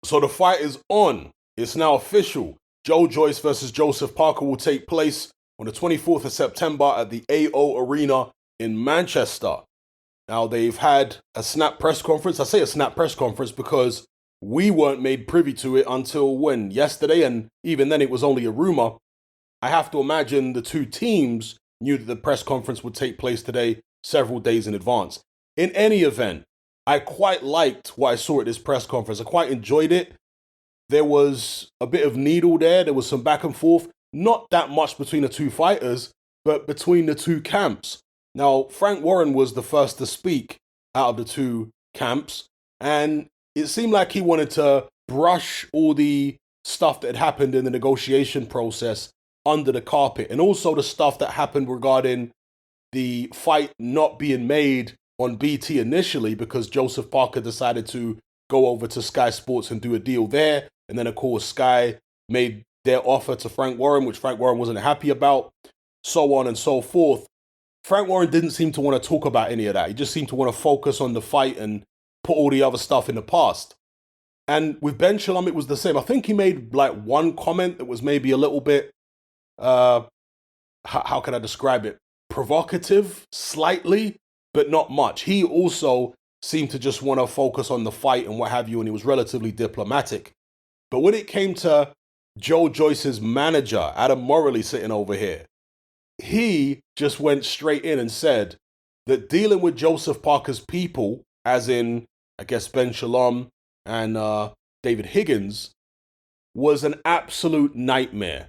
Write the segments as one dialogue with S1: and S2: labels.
S1: So the fight is on. It's now official. Joyce versus Joseph Parker will take place on the 24th of September at the AO Arena in Manchester. Now, they've had a snap press conference. I say a snap press conference because we weren't made privy to it until when? Yesterday, and even then it was only a rumor. I have to imagine the two teams knew that the press conference would take place today several days in advance. In any event, I quite liked what I saw at this press conference. I quite enjoyed it. There was a bit of needle there. There was some back and forth. Not that much between the two fighters, but between the two camps. Now, Frank Warren was the first to speak out of the two camps, and it seemed like he wanted to brush all the stuff that had happened in the negotiation process under the carpet, and also the stuff that happened regarding the fight not being made on BT initially because Joseph Parker decided to go over to Sky Sports and do a deal there. And then, of course, Sky made their offer to Frank Warren, which Frank Warren wasn't happy about, so on and so forth. Frank Warren didn't seem to want to talk about any of that. He just seemed to want to focus on the fight and put all the other stuff in the past. And with Ben Shalom, it was the same. I think he made like one comment that was maybe a little bit, how can I describe it? Provocative, slightly, but not much. He also seemed to just want to focus on the fight and what have you, and he was relatively diplomatic. But when it came to Joyce's manager, Adam Morley, sitting over here, he just went straight in and said that dealing with Joseph Parker's people, as in, I guess, Ben Shalom and David Higgins, was an absolute nightmare.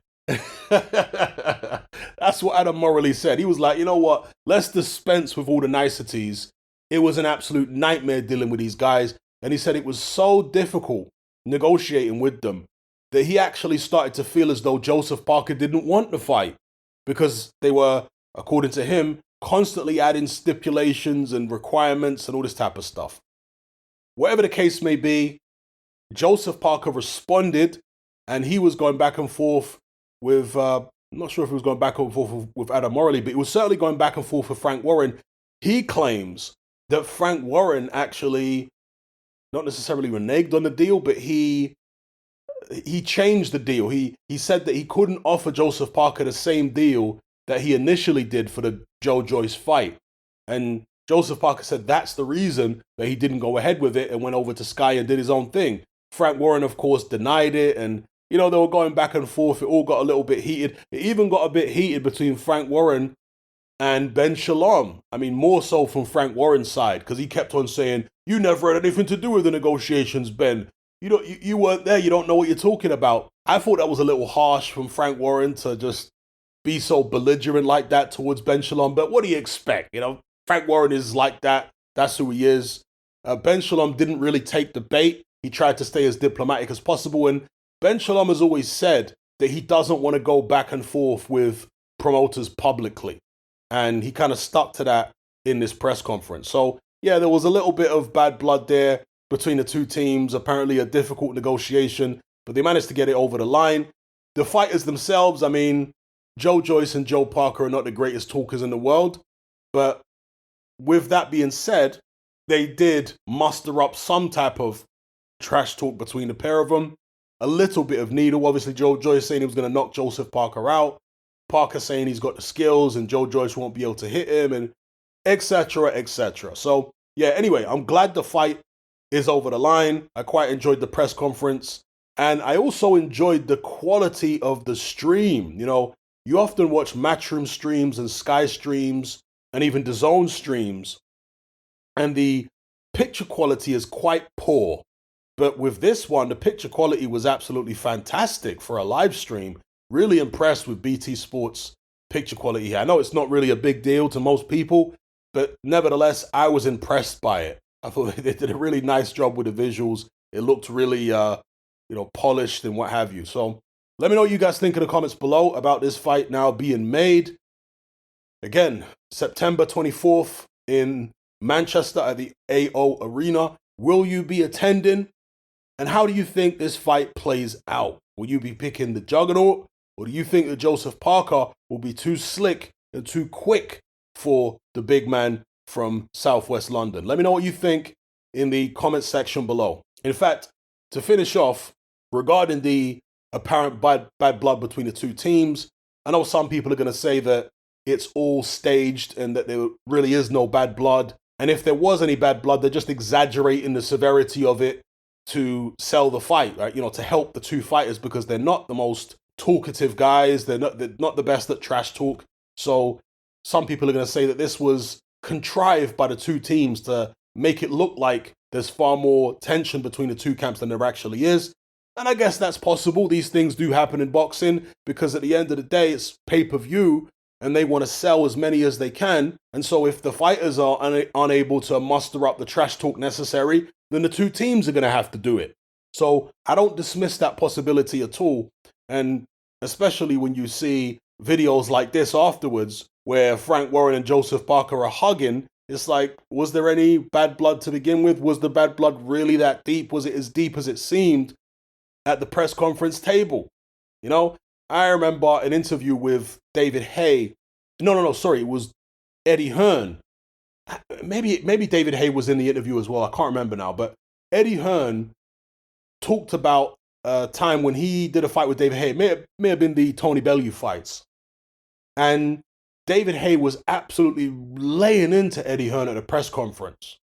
S1: That's what Adam Morley said. He was like, you know what? Let's dispense with all the niceties. It was an absolute nightmare dealing with these guys. And he said it was so difficult negotiating with them that he actually started to feel as though Joseph Parker didn't want the fight because they were, according to him, constantly adding stipulations and requirements and all this type of stuff. Whatever the case may be, Joseph Parker responded, and he was going back and forth with, I'm not sure if he was going back and forth with Adam Morley, but he was certainly going back and forth with Frank Warren. He claims that Frank Warren actually not necessarily reneged on the deal, but he changed the deal. He said that he couldn't offer Joseph Parker the same deal that he initially did for the Joyce fight. And Joseph Parker said that's the reason that he didn't go ahead with it and went over to Sky and did his own thing. Frank Warren, of course, denied it, and they were going back and forth. It all got a little bit heated. It even got a bit heated between Frank Warren and Ben Shalom. I mean, more so from Frank Warren's side, because he kept on saying, you never had anything to do with the negotiations, Ben. You weren't there. You don't know what you're talking about. I thought that was a little harsh from Frank Warren to just be so belligerent like that towards Ben Shalom. But what do you expect? Frank Warren is like that. That's who he is. Ben Shalom didn't really take the bait. He tried to stay as diplomatic as possible. And Ben Shalom has always said that he doesn't want to go back and forth with promoters publicly. And he kind of stuck to that in this press conference. So, yeah, there was a little bit of bad blood there between the two teams. Apparently a difficult negotiation, but they managed to get it over the line. The fighters themselves, I mean, Joyce and Joe Parker are not the greatest talkers in the world. But with that being said, they did muster up some type of trash talk between the pair of them. A little bit of needle. Obviously, Joyce saying he was going to knock Joseph Parker out. Parker saying he's got the skills and Joyce won't be able to hit him, and etc., etc. So, yeah, anyway, I'm glad the fight is over the line. I quite enjoyed the press conference. And I also enjoyed the quality of the stream. You often watch Matchroom streams and Sky streams and even DAZN streams, and the picture quality is quite poor. But with this one, the picture quality was absolutely fantastic for a live stream. Really impressed with BT Sports picture quality here. I know it's not really a big deal to most people, but nevertheless, I was impressed by it. I thought they did a really nice job with the visuals. It looked really, polished and what have you. So let me know what you guys think in the comments below about this fight now being made. Again, September 24th in Manchester at the AO Arena. Will you be attending? And how do you think this fight plays out? Will you be picking the Juggernaut? Or do you think that Joseph Parker will be too slick and too quick for the big man from Southwest London? Let me know what you think in the comments section below. In fact, to finish off, regarding the apparent bad blood between the two teams, I know some people are going to say that it's all staged and that there really is no bad blood. And if there was any bad blood, they're just exaggerating the severity of it to sell the fight, right? You know, to help the two fighters because they're not the most talkative guys. They're not the best at trash talk. So some people are going to say that this was contrived by the two teams to make it look like there's far more tension between the two camps than there actually is. And I guess that's possible. These things do happen in boxing because at the end of the day, it's pay-per-view and they want to sell as many as they can. And so if the fighters are unable to muster up the trash talk necessary, then the two teams are going to have to do it. So I don't dismiss that possibility at all. And especially when you see videos like this afterwards, where Frank Warren and Joseph Parker are hugging, it's like, was there any bad blood to begin with? Was the bad blood really that deep? Was it as deep as it seemed at the press conference table? You know, I remember an interview with David Haye. No, sorry, it was Eddie Hearn. Maybe David Haye was in the interview as well. I can't remember now, but Eddie Hearn talked about a time when he did a fight with David Haye. May have been the Tony Bellew fights. And David Haye was absolutely laying into Eddie Hearn at a press conference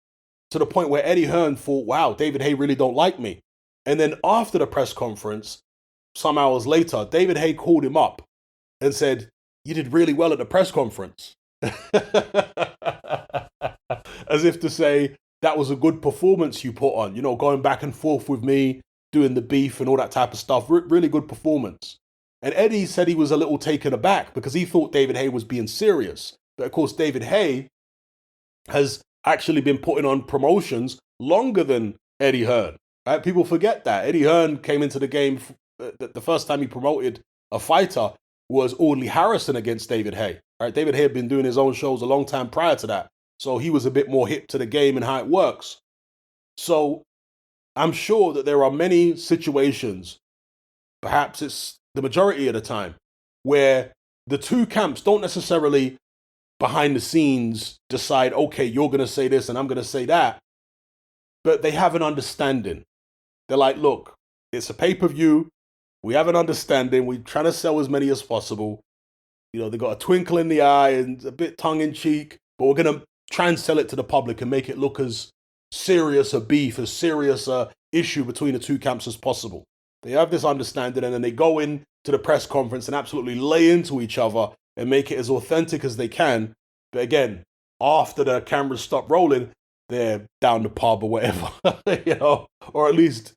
S1: to the point where Eddie Hearn thought, wow, David Haye really don't like me. And then after the press conference, some hours later, David Haye called him up and said, you did really well at the press conference. As if to say, that was a good performance you put on, you know, going back and forth with me, doing the beef and all that type of stuff. Really good performance. And Eddie said he was a little taken aback because he thought David Haye was being serious. But of course, David Haye has actually been putting on promotions longer than Eddie Hearn. Right? People forget that. Eddie Hearn came into the game, the first time he promoted a fighter was Audley Harrison against David Haye. Right? David Haye had been doing his own shows a long time prior to that. So he was a bit more hip to the game and how it works. So I'm sure that there are many situations, perhaps it's the majority of the time, where the two camps don't necessarily behind the scenes decide, okay, you're going to say this and I'm going to say that, but they have an understanding. They're like, look, it's a pay-per-view. We have an understanding. We're trying to sell as many as possible. You know, they got a twinkle in the eye and a bit tongue-in-cheek, but we're going to try and sell it to the public and make it look as serious a beef, as serious a issue between the two camps as possible. They have this understanding and then they go in to the press conference and absolutely lay into each other and make it as authentic as they can. But again, after the cameras stop rolling, they're down the pub or whatever, you know, or at least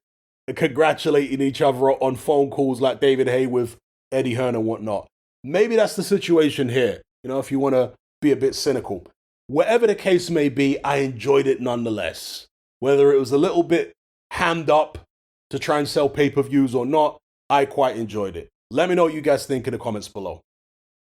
S1: congratulating each other on phone calls like David Haye with Eddie Hearn and whatnot. Maybe that's the situation here, you know, if you want to be a bit cynical. Whatever the case may be, I enjoyed it nonetheless. Whether it was a little bit hammed up to try and sell pay-per-views or not, I quite enjoyed it. Let me know what you guys think in the comments below.